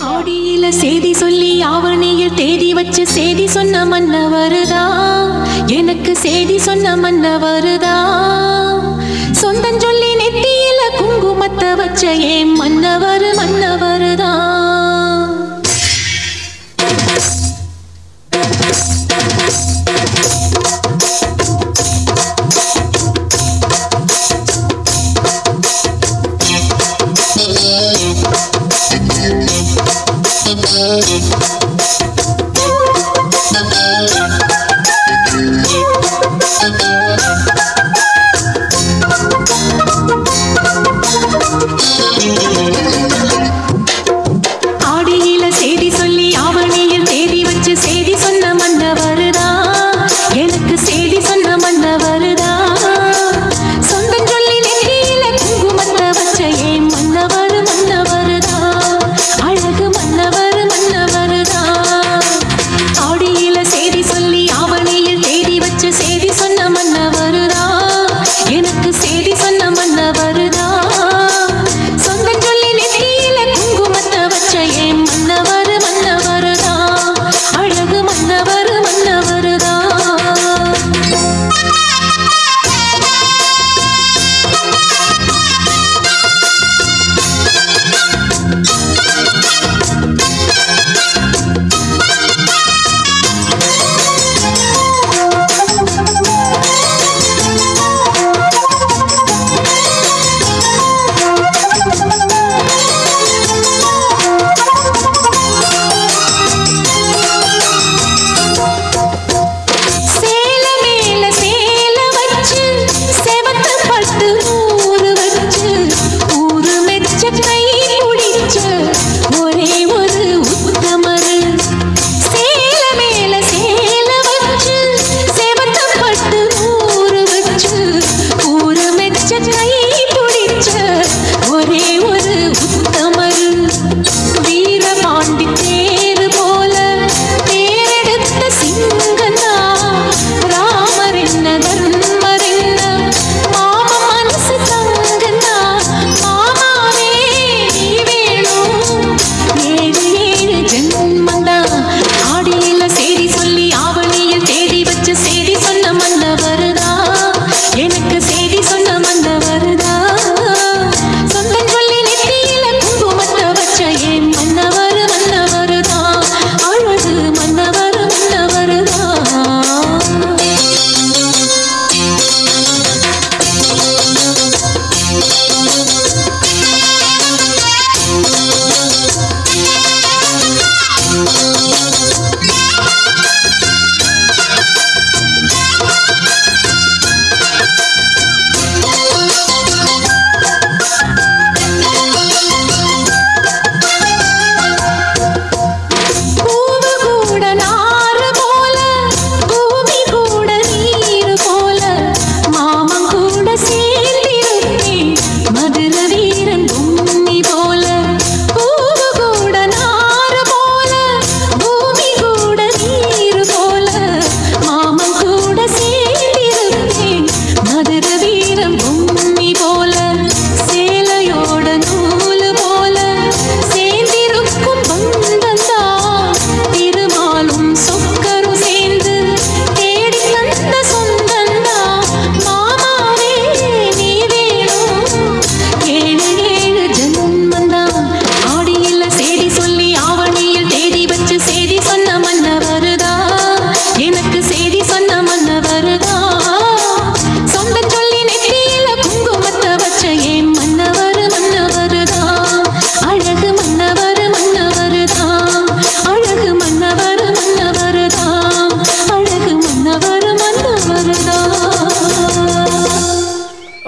ஆடியில செய்தி சொல்லி ஆவணியில் தேதி வச்சு செய்தி சொன்ன மன்ன வருதா, எனக்கு செய்தி சொன்ன மன்ன வருதா. சொந்தம் சொல்லி நெத்தியில குங்குமத்தை வச்ச ஏன் மன்னவர் மன்னவருதா. ஆடியில செய்தி சொல்லி ஆவணியில் தேதி வச்சு செய்தி சொன்ன மன்ன வருதா, எனக்கு செய்தி சொன்ன மன்ன வருதா. சொந்தம் சொல்லி நெற்றியில குங்குமத்தை வச்ச ஏன் மன்னவர் மன்னவருதா, அழகு மன்னவர் மன்னவருதா. ஆடியில செய்தி சொல்லி ஆவணியில் தேதி வச்சு செய்தி சொன்ன மன்ன வருதா, எனக்கு செய்தி சொன்ன மன்ன வருதா. சொந்தம் சொல்லி நெற்றியில குங்குமத்தை வச்ச ஏன் மன்னவர் மன்னவருதா, அழகு மன்னவர் மன்னவருதா.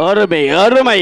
அருமை அருமை.